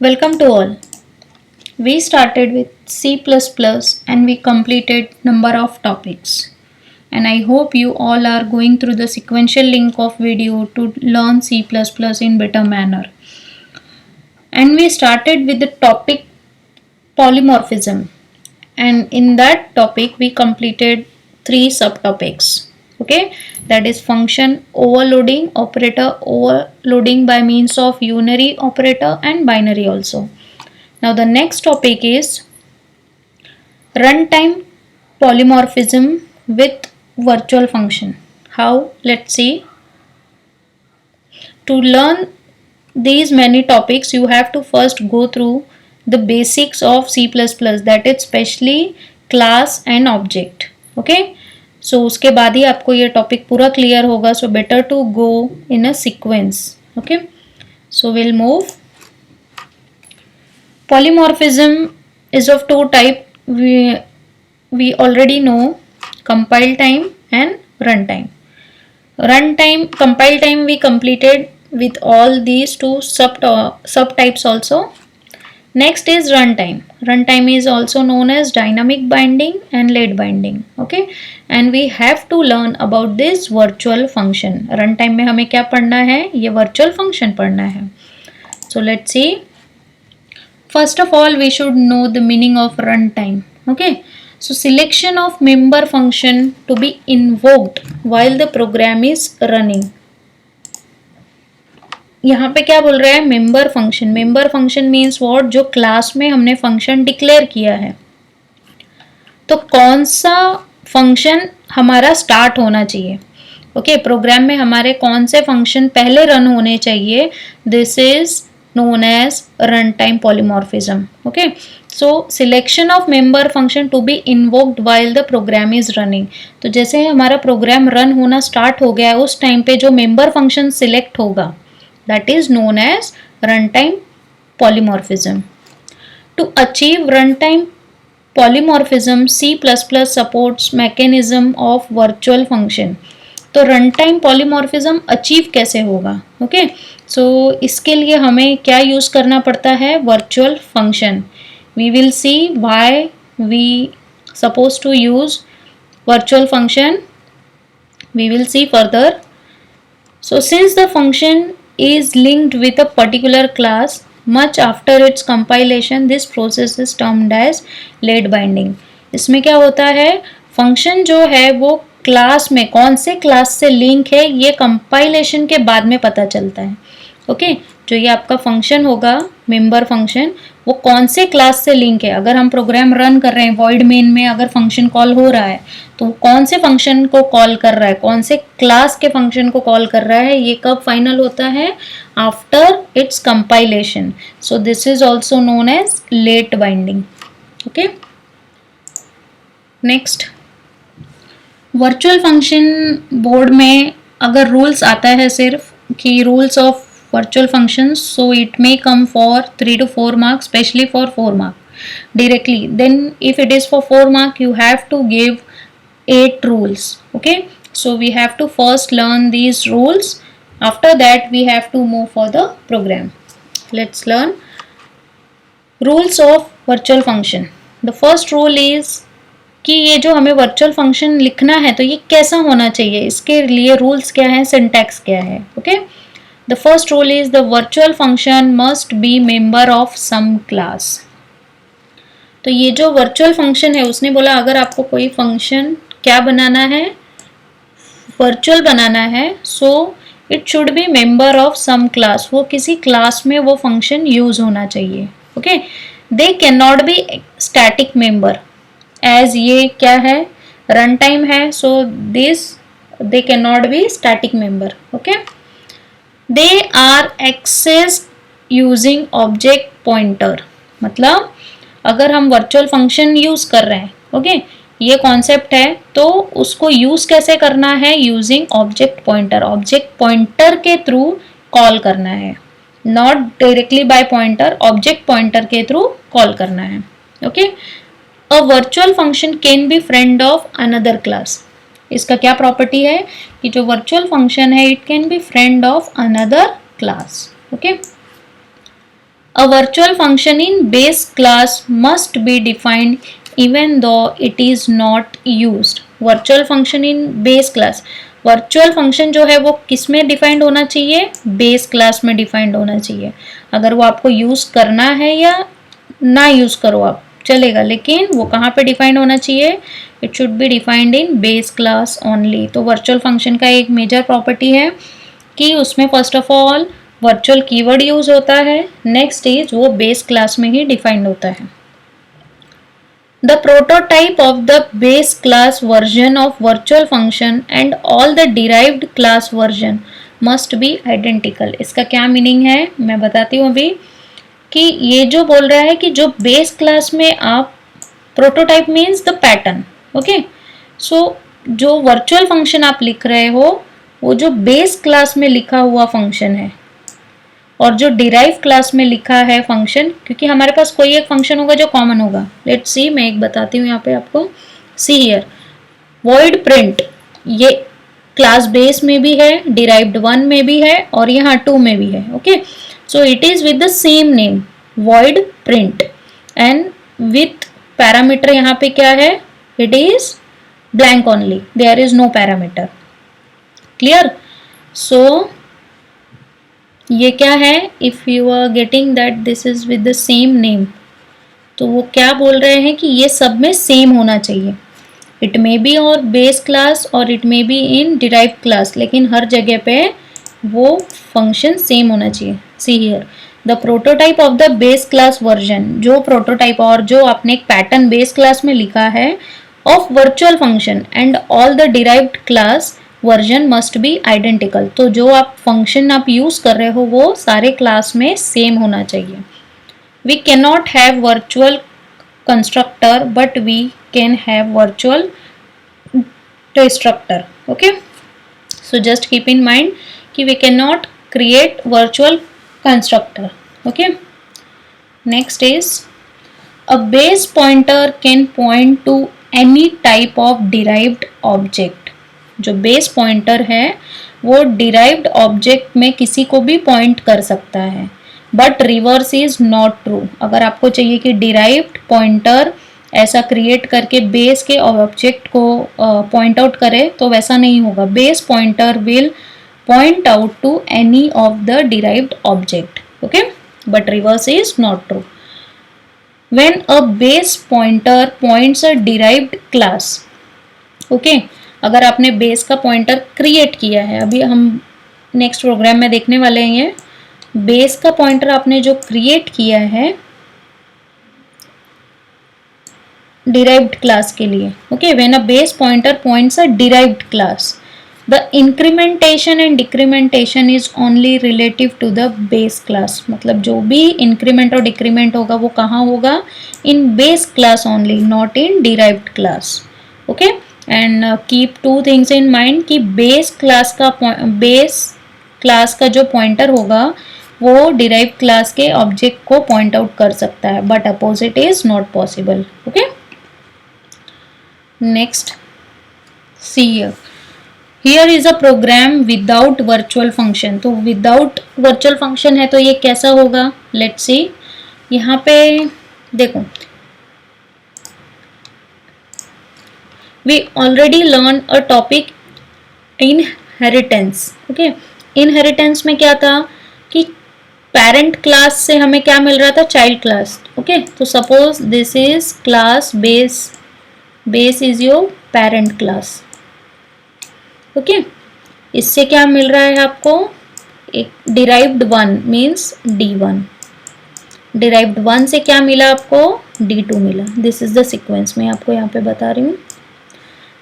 Welcome to all. We started with C++ and we completed number of topics. And I hope you all are going through the sequential link of video to learn C++ in better manner. And we started with the topic polymorphism. And in that topic we completed 3 subtopics. Okay, that is function overloading, operator overloading by means of unary operator and binary also. Now the next topic is runtime polymorphism with virtual function. How? Let's see. To learn these many topics, you have to first go through the basics of C++, that is especially class and object. Okay, so उसके बाद ही आपको ये topic पूरा clear होगा. So better to go in a sequence. Okay, so we'll move. Polymorphism is of two type. We already know compile time and runtime. Compile time we completed with all these two subtypes also. Next is runtime. Runtime is also known as dynamic binding and late binding. Okay, and we have to learn about this virtual function. Runtime में हमें क्या पढ़ना है? ये virtual function पढ़ना है. So let's see. First of all, we should know the meaning of runtime. Okay, so selection of member function to be invoked while the program is running. यहाँ पे क्या बोल रहा है? Member function. Member function means what? जो class में हमने function declare किया है, तो कौन सा फंक्शन हमारा स्टार्ट होना चाहिए. ओके, प्रोग्राम में हमारे कौन से फंक्शन पहले रन होने चाहिए. This is known as runtime polymorphism. Okay, so selection of member function to be invoked while the program is running. तो जैसे हमारा प्रोग्राम रन होना स्टार्ट हो गया है, उस टाइम पे जो मेंबर फंक्शन सिलेक्ट होगा, that is known as runtime polymorphism. To achieve runtime polymorphism, C++ supports mechanism of virtual function. तो रन टाइम पॉलीमॉर्फिज्म अचीव कैसे होगा. ओके, सो इसके लिए हमें क्या यूज़ करना पड़ता है? Virtual function. We will see why we suppose to use virtual function. We will see further. So since the function is linked with a particular class, much after its compilation, this process is termed as late binding. इसमें क्या होता है? Function जो है वो class में कौन से क्लास से लिंक है, ये कंपाइलेशन के बाद में पता चलता है. ओके, जो ये आपका फंक्शन होगा मेंबर फंक्शन, वो कौन से क्लास से लिंक है. अगर हम प्रोग्राम रन कर रहे हैं, वॉइड मेन में अगर फंक्शन कॉल हो रहा है, तो कौन से फंक्शन को कॉल कर रहा है, कौन से क्लास के फंक्शन को कॉल कर रहा है, ये कब फाइनल होता है? After its compilation. So this is also known as late binding. Okay, next, virtual function board में अगर रूल्स आता है सिर्फ कि rules of virtual functions, so it may come for 3 to 4 marks, especially for 4 mark directly. Then if it is for 4 mark, you have to give 8 rules. Okay, so we have to first learn these rules. After that we have to move for the program. Let's learn rules of virtual function. The first rule is कि ये जो हमें virtual function लिखना है तो ये कैसा होना चाहिए, इसके लिए रूल्स क्या है, सिंटैक्स क्या है. Okay, the first rule is the virtual function must be member of some class. तो ये जो वर्चुअल फंक्शन है, उसने बोला अगर आपको कोई फंक्शन क्या बनाना है, वर्चुअल बनाना है, so it should be member of some class. वो किसी क्लास में वो फंक्शन यूज होना चाहिए. Okay, they can not be static member. As ये क्या है? रन टाइम है, so this they can not be static member. Okay, they are accessed using object pointer. मतलब अगर हम वर्चुअल फंक्शन यूज कर रहे हैं, ओके, ये कॉन्सेप्ट है, तो उसको यूज कैसे करना है? Using object pointer. Object pointer के थ्रू कॉल करना है, not directly by pointer, object pointer के थ्रू कॉल करना है. Okay, a virtual function can be friend of another class. इसका क्या प्रॉपर्टी है कि जो वर्चुअल फंक्शन है, it can be friend of another class. Okay, A virtual function in base class must be defined even though it is not used. Virtual function in base class. Virtual function जो है वो किस में defined होना चाहिए? Base class में defined होना चाहिए. अगर वो आपको यूज करना है या ना यूज करो आप चलेगा, लेकिन वो कहाँ पे डिफाइंड होना चाहिए? It should be defined in base class only. तो वर्चुअल फंक्शन का एक मेजर प्रॉपर्टी है कि उसमें first of all virtual keyword use होता है. नेक्स्ट इज वो बेस क्लास में ही डिफाइंड होता है. The prototype of the base class version of virtual function and all the derived class version must be identical. इसका क्या मीनिंग है मैं बताती हूँ अभी. कि ये जो बोल रहा है कि जो बेस क्लास में आप prototype means the pattern. Okay, so जो वर्चुअल फंक्शन आप लिख रहे हो वो जो बेस क्लास में लिखा हुआ फंक्शन है और जो डिराइव क्लास में लिखा है फंक्शन, क्योंकि हमारे पास कोई एक फंक्शन होगा जो कॉमन होगा. लेट्स सी, मैं एक बताती हूँ यहाँ पे आपको. सी हियर वॉइड प्रिंट, ये क्लास बेस में भी है, डिराइव्ड 1 में भी है और यहाँ 2 में भी है. Okay, so it is with the same name void print and with parameter यहाँ पे क्या है? It is blank only, there is no parameter. Clear? So ये क्या है? If you are getting that this is with the same name, तो वो क्या बोल रहे हैं कि ये सब में सेम होना चाहिए. इट मे बी और बेस क्लास और it may be in derive class, लेकिन हर जगह पे वो फंक्शन सेम होना चाहिए. See here the prototype of the base class version, जो प्रोटोटाइप और जो आपने एक पैटर्न बेस क्लास में लिखा है of virtual function and all the derived class version must be identical. तो जो आप फंक्शन आप यूज कर रहे हो वो सारे क्लास में सेम होना चाहिए. We can not have virtual constructor but we can have virtual destructor. Okay, so just keep in mind कि we can not create virtual constructor. Okay, next is a base pointer can point to any type of derived object. जो base pointer है वो derived object में किसी को भी point कर सकता है, but reverse is not true. अगर आपको चाहिए कि डिराइव्ड पॉइंटर ऐसा क्रिएट करके बेस के ऑब्जेक्ट को पॉइंट आउट करे तो वैसा नहीं होगा. Base pointer will point out to any of the derived object. Okay, but reverse is not true. When a base pointer points a derived class. Okay, अगर आपने बेस का पॉइंटर क्रिएट किया है, अभी हम नेक्स्ट प्रोग्राम में देखने वाले हैं, ये बेस का पॉइंटर आपने जो क्रिएट किया है डिराइव्ड क्लास के लिए. Okay, when a base pointer points a derived class, the incrementation and decrementation is only relative to the base class. मतलब जो भी इंक्रीमेंट और डिक्रीमेंट होगा वो कहाँ होगा? In base class only, not in derived class. Okay, and keep two things in mind कि base class का जो पॉइंटर होगा वो डिराइव क्लास के ऑब्जेक्ट को पॉइंट आउट कर सकता है, but opposite is not possible. Okay, next see here is a program without virtual function. तो विदाउट वर्चुअल फंक्शन है तो ये कैसा होगा? लेट्स सी, यहाँ पे देखो, we already learned a topic inheritance. okay, inheritance में क्या था कि parent class से हमें क्या मिल रहा था? child class. okay, तो suppose this is class base is your parent class. okay, इससे क्या मिल रहा है आपको? एक derived 1 means D1. derived 1 से क्या मिला आपको? D2 मिला. this is the sequence मैं आपको यहाँ पे बता रही हूँ.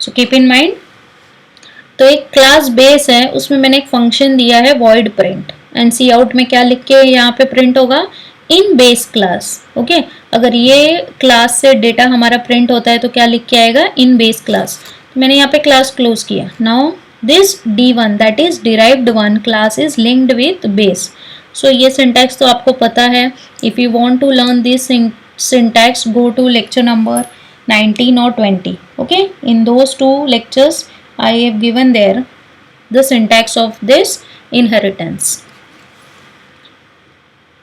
So keep in mind. तो एक क्लास बेस है, उसमें मैंने एक फंक्शन दिया है void print, and C out में क्या लिख के यहाँ पे प्रिंट होगा? In base class. ओके, अगर ये क्लास से डेटा हमारा प्रिंट होता है तो क्या लिख के आएगा? In base class. तो मैंने यहाँ पे क्लास क्लोज किया. Now this D1 that is derived 1 class is linked with base. So ये सिंटैक्स तो आपको पता है. If you want to learn this syntax go to lecture number 19 or 20. okay, in those two lectures I have given there the syntax of this inheritance.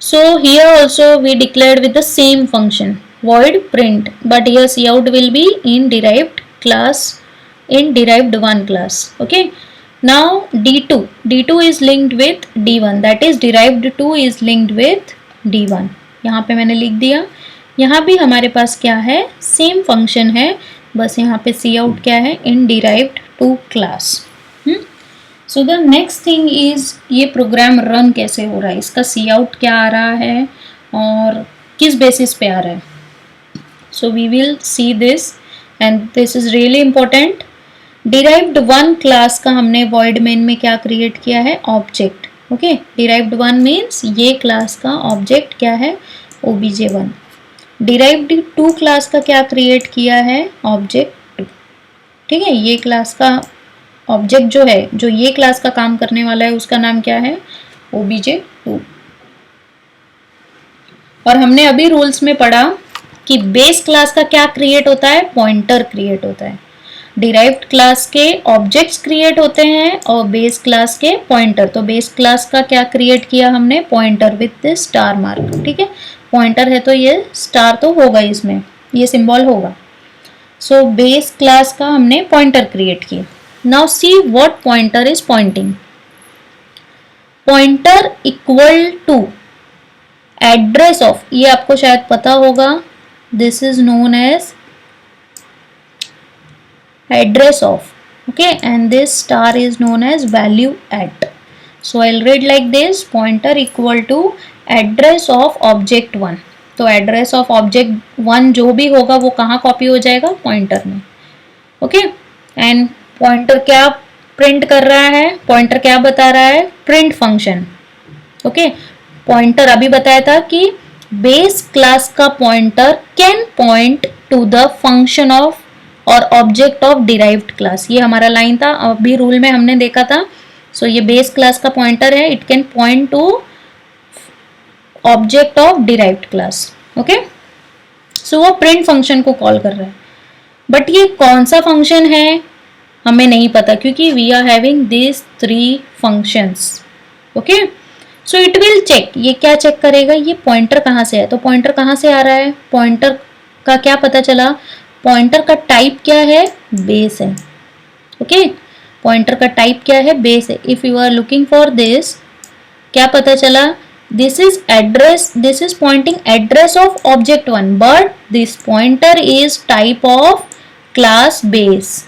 So here also we declared with the same function void print, but here cout will be in derived class, in derived 1 class. Okay, now d2 is linked with d1, that is derived 2 is linked with d1. यहाँ पे मैंने लिख दिया, यहाँ भी हमारे पास क्या है, सेम फंक्शन है, बस यहाँ पे cout क्या है, इन derived 2 class. So the next thing is ये प्रोग्राम रन कैसे हो रहा है, इसका cout क्या आ रहा है और किस बेसिस पे आ रहा है. So we will see this and this is really important. Derived 1 class का हमने void main में क्या क्रिएट किया है, ऑब्जेक्ट. ओके, डिराइव्ड 1 मीन्स ये क्लास का ऑब्जेक्ट क्या है, obj1. डिराइव्ड 2 क्लास का क्या क्रिएट किया है, ऑब्जेक्ट 2. ठीक है, ये क्लास का ऑब्जेक्ट जो है, जो ये क्लास का काम करने वाला है, उसका नाम क्या है, obj2. और हमने अभी रूल्स में पढ़ा कि बेस क्लास का क्या क्रिएट होता है, पॉइंटर क्रिएट होता है. डिराइव्ड क्लास के ऑब्जेक्ट्स क्रिएट होते हैं और बेस क्लास के पॉइंटर. तो बेस क्लास का क्या क्रिएट किया हमने, pointer with this star mark. ठीक है, पॉइंटर है तो ये स्टार तो होगा, इसमें ये सिंबल होगा. सो बेस क्लास का हमने पॉइंटर क्रिएट किया. Now see what pointer is pointing. Pointer equal to address of, ये आपको शायद पता होगा, this is known as address of. Okay, and this star is known as value at. So I'll read like this, pointer equal to address of object 1. तो address of object 1 जो भी होगा वो कहाँ कॉपी हो जाएगा, पॉइंटर में. Okay, and pointer क्या प्रिंट कर रहा है, पॉइंटर क्या बता रहा है, प्रिंट फंक्शन. ओके, पॉइंटर अभी बताया था कि बेस क्लास का pointer can point to the function of और ऑब्जेक्ट ऑफ डिराइव्ड क्लास. ये हमारा लाइन था, अभी रूल में हमने देखा था. सो ये बेस क्लास का पॉइंटर है, it can point to object of derived class. Okay, so वो प्रिंट फंक्शन को कॉल कर रहा है. बट ये कौन सा फंक्शन है हमें नहीं पता, क्योंकि we are having this 3 functions. Okay, so it will check, ये क्या चेक करेगा, ये पॉइंटर कहाँ से है. तो पॉइंटर कहाँ से आ रहा है, पॉइंटर का क्या पता चला, पॉइंटर का टाइप क्या है, बेस है. ओके, पॉइंटर का टाइप क्या है, बेस है. If you are looking for this, क्या पता चला, this is address, this is pointing address of object 1, but this pointer is type of class base.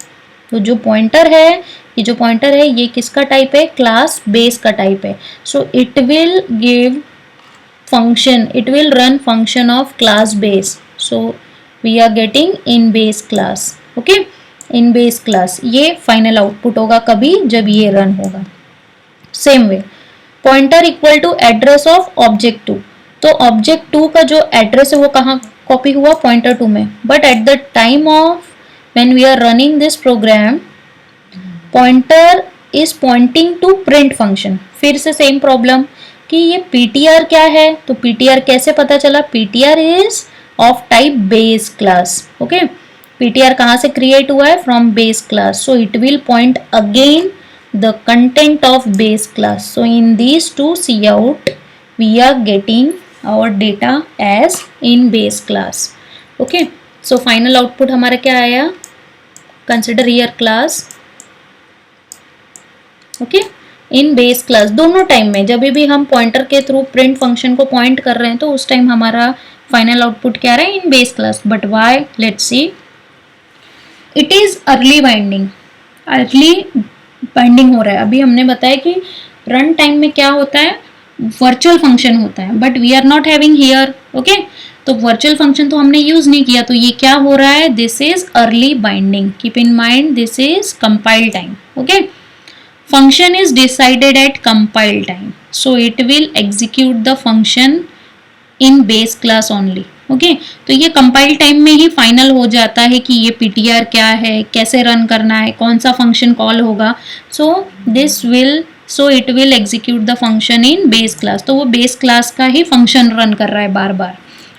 तो जो पॉइंटर है, ये जो पॉइंटर है, ये किसका टाइप है, क्लास बेस का टाइप है. So it will give function, it will run function of class base. So we are getting in base class. okay, in base class ये फाइनल आउटपुट होगा कभी जब ये रन होगा. Same way pointer equal to address of object 2. तो object 2 का जो address है वो कहाँ कॉपी हुआ, पॉइंटर 2 में. But at the time of when we are running this program, pointer is pointing to print function. फिर से सेम प्रॉब्लम कि ये ptr क्या है, तो ptr कैसे पता चला, ptr is of type base class. Okay, ptr कहाँ से क्रिएट हुआ है, from base class. So it will point again the content of base class. So in these two cout we are getting our data as in base class. Okay, so final output हमारा क्या आया, consider here class. Okay, in base class दोनों time में, जब भी हम pointer के through print function को पॉइंट कर रहे हैं तो उस टाइम हमारा फाइनल आउटपुट क्या रहा है, in base class. But why, let's see. It is early binding, early binding हो रहा है. अभी हमने बताया कि रन टाइम में क्या होता है, वर्चुअल फंक्शन होता है, but we are not having here. Okay, तो वर्चुअल फंक्शन तो हमने यूज नहीं किया, तो ये क्या हो रहा है, this is early binding. Keep in mind this is compile time. Okay, function is decided at compile time, so it will execute the function in base class only. Okay, तो ये कंपाइल टाइम में ही final हो जाता है कि ये ptr क्या है, कैसे रन करना है, कौन सा फंक्शन कॉल होगा. सो it will execute the function in base class. तो वो बेस क्लास का ही फंक्शन रन कर रहा है बार बार.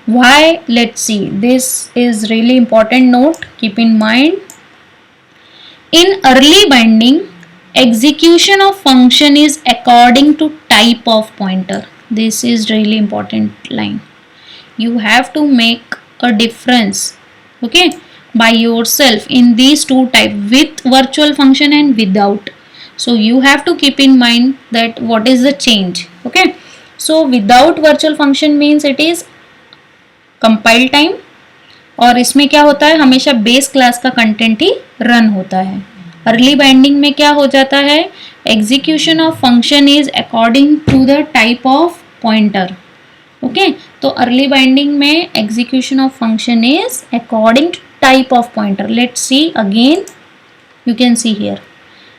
Why, let's see. This is really important note, keep in mind. In early binding execution of function is according to type of pointer. this is really important line. You have to make a difference, okay, by yourself in these two type, with virtual function and without. So you have to keep in mind that what is the change. Okay, so without virtual function means it is compile time, और इसमें क्या होता है, हमेशा base class का content ही run होता है. अर्ली बाइंडिंग में क्या हो जाता है, execution of function is according to the type of pointer. Okay, तो अर्ली बाइंडिंग में execution of function is according to type of pointer. Let's see again, you can see here,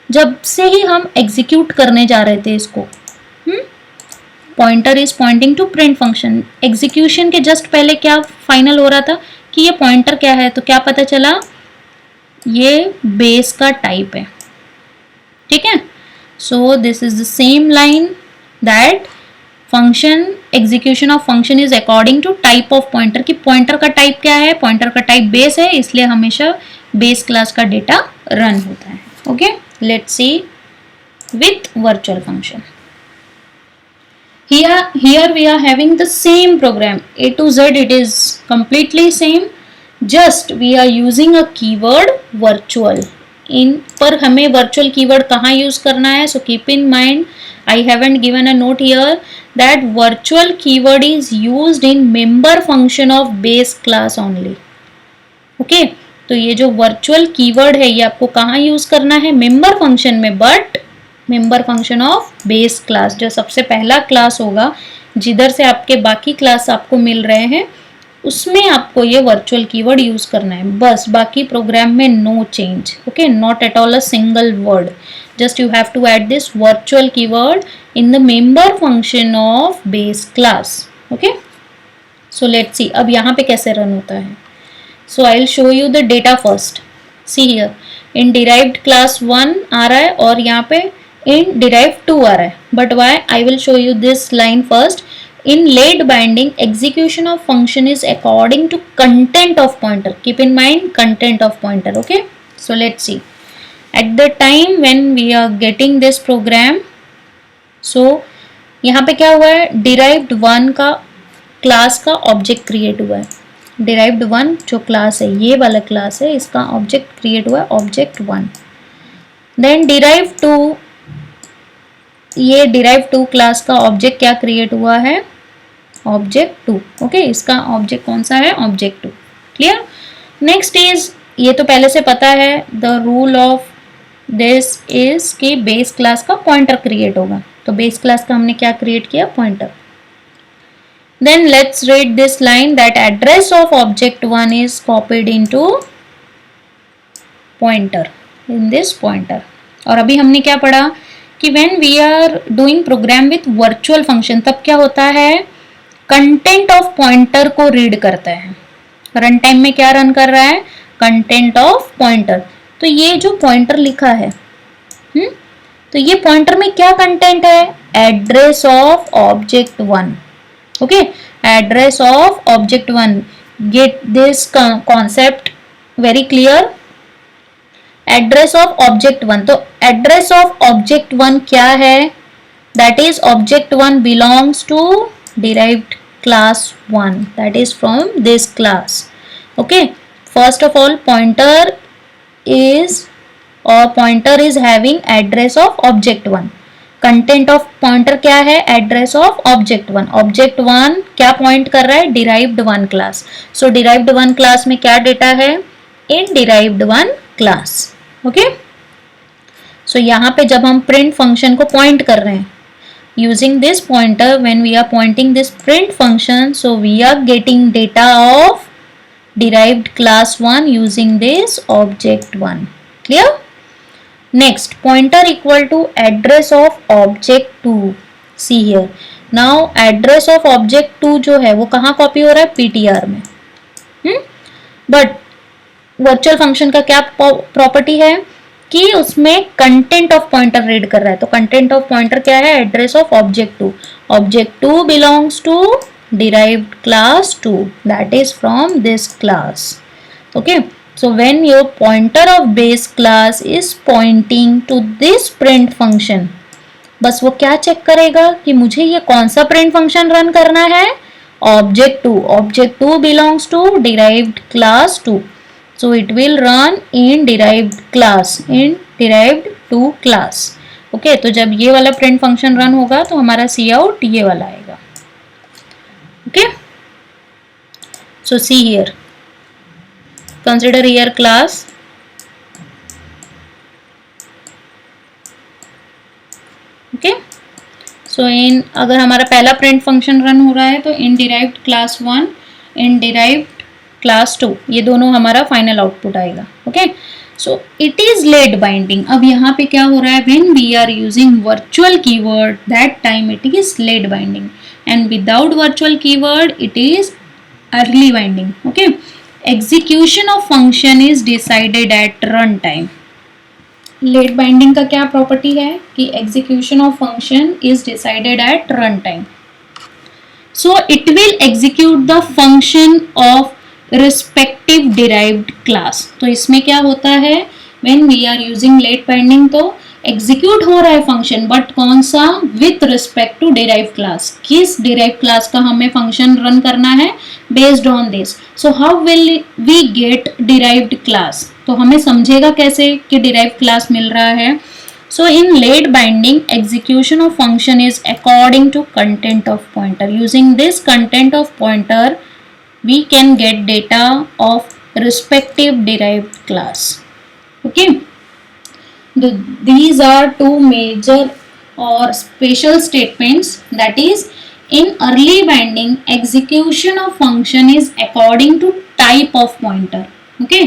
जब से ही हम एग्जीक्यूट करने जा रहे थे इसको, pointer is pointing to print function. Execution के जस्ट पहले क्या फाइनल हो रहा था कि ये पॉइंटर क्या है, तो क्या पता चला, ये बेस का टाइप है. ठीक है, so this is the same line that function execution of function is according to type of pointer. कि पॉइंटर का टाइप क्या है, पॉइंटर का टाइप बेस है, इसलिए हमेशा बेस क्लास का डेटा रन होता है. Okay, let's see with virtual function. Here we are having the same program, A to Z, it is completely same, just we are using a keyword virtual. इन पर हमें virtual keyword कहाँ use करना है, so keep in mind, I haven't given a note here that virtual keyword is used in member function of base class only. Okay, तो ये जो virtual keyword है ये आपको कहाँ use करना है, member function में, but member function of base class, जो सबसे पहला क्लास होगा जिधर से आपके बाकी क्लास आपको मिल रहे हैं, उसमें आपको ये वर्चुअल कीवर्ड यूज करना है बस. बाकी प्रोग्राम में no change. Okay, not at all a single word, just you have to add this virtual keyword in the member function of base class. Okay, so let's see अब यहाँ पे कैसे run होता है. So I will show you the data first. See here, in derived class 1 आ रहा है और यहाँ पे in derived 2 आ रहा है, but why, I will show you this line first. In late binding, execution of function is according to content of pointer. Keep in mind content of pointer. Okay, so let's see. At the time when we are getting this program, so यहाँ पे क्या हुआ है, derived 1 का class का object create हुआ है. derived 1 जो क्लास है, ये वाला क्लास है, इसका ऑब्जेक्ट क्रिएट हुआ है, ऑब्जेक्ट 1. then derived 2, ये डिराइव 2 क्लास का ऑब्जेक्ट क्या क्रिएट हुआ है, ऑब्जेक्ट 2. ओके, इसका ऑब्जेक्ट कौन सा है, ऑब्जेक्ट 2. क्लियर. नेक्स्ट इज, ये तो पहले से पता है, द रूल ऑफ दिस इज कि बेस क्लास का पॉइंटर क्रिएट होगा, तो बेस क्लास का हमने क्या क्रिएट किया, pointer. Then let's read this line that address of object 1 is copied into pointer, in this pointer. और अभी हमने क्या पढ़ा कि when we are doing program with virtual function, तब क्या होता है, कंटेंट ऑफ पॉइंटर को रीड करता है. रन टाइम में क्या रन कर रहा है, कंटेंट ऑफ पॉइंटर. तो ये जो पॉइंटर लिखा है, तो ये पॉइंटर में क्या कंटेंट है, address of object 1. Okay, address of object 1. Get this concept very clear. Address of object 1, तो एड्रेस ऑफ ऑब्जेक्ट 1 क्या है, that is object 1 belongs to derived class 1, that is from this class. Okay, first of all pointer is, और pointer is having address of object 1. Content of pointer क्या है, address of object 1. Object 1 क्या point कर रहा है, derived 1 class. सो derived 1 class में क्या data है, इन डिराइव्ड 1 क्लास. ओके, सो यहाँ पे जब हम प्रिंट फंक्शन को पॉइंट कर रहे हैं using this pointer, when we are pointing this print function, so we are getting data of derived class 1 using this object 1. Clear. Next, pointer equal to address of object 2. See here, now address of object 2 जो है वो कहाँ copy हो रहा है, PTR में. But virtual function का क्या प्रॉपर्टी है कि उसमें कंटेंट ऑफ पॉइंटर रीड कर रहा है. तो कंटेंट ऑफ पॉइंटर क्या है, address of object 2. Object 2 belongs to derived class 2, that is from this class. Okay, so when your pointer of base class is pointing to this print function, बस वो क्या check करेगा कि मुझे ये कौन सा प्रिंट फंक्शन रन करना है, object 2. Object 2 belongs to derived class 2. So it will run in derived class, in derived 2 class. Okay तो जब ये वाला प्रिंट फंक्शन रन होगा तो हमारा सी आउट ये वाला आएगा. Okay so see here, consider here class. Okay so in अगर हमारा पहला प्रिंट फंक्शन रन हो रहा है तो in derived class 1, in derived class 2, ये दोनों हमारा फाइनल आउटपुट आएगा. Okay so it is late binding. अब यहाँ पे क्या हो रहा है, when we are using virtual keyword that time it is late binding, and without virtual keyword it is early binding. Okay execution of function is decided at run time. Late binding का क्या property है कि execution of function is decided at run time. So it will execute the function of respective derived class. तो इसमें क्या होता है, when we are using late binding तो एग्जीक्यूट हो रहा है फंक्शन, बट कौन सा, with respect to derive class. किस डिराइव क्लास का हमें फंक्शन रन करना है, based on this. So how will we get derived class, तो हमें समझेगा कैसे कि डिराइव क्लास मिल रहा है. So in late binding execution of function is according to content of pointer. Using this content of pointer we can get data of respective derived class. Okay, these are two major or special statements, that is in early binding execution of function is according to type of pointer. Okay,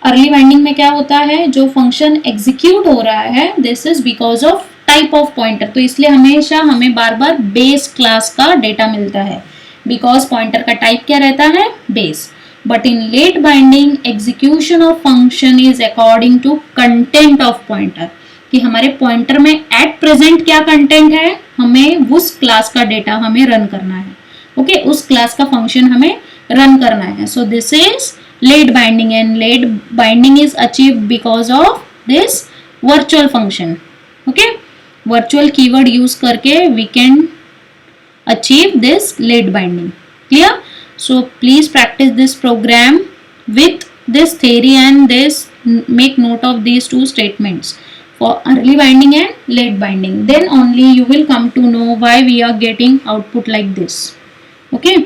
early binding में क्या होता है, जो function execute हो रहा है this is because of type of pointer. तो इसलिए हमेशा हमें बार बार बेस क्लास का डेटा मिलता है, बिकॉज पॉइंटर का टाइप क्या रहता है, base. But in late binding execution of function is according to content of pointer, कि हमारे पॉइंटर में एट प्रेजेंट क्या कंटेंट है, हमें उस क्लास का डेटा हमें रन करना है. ओके उस क्लास का फंक्शन हमें रन करना है. So this is late binding, and late binding is achieved because of this virtual function. Okay virtual keyword use करके we can achieve this late binding. Clear? So please practice this program with this theory and this, make note of these two statements for early binding and late binding. Then only you will come to know why we are getting output like this. Okay,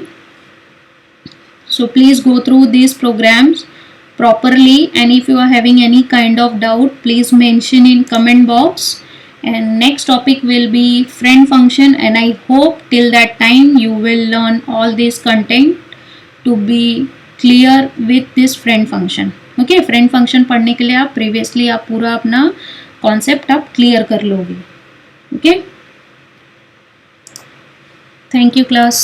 so please go through these programs properly, and if you are having any kind of doubt please mention in comment box. And next topic will be friend function, and I hope till that time you will learn all this content to be clear with this friend function. Okay, friend function पढ़ने के लिए आप previously आप पूरा अपना concept आप clear कर लोगे. Okay, thank you class.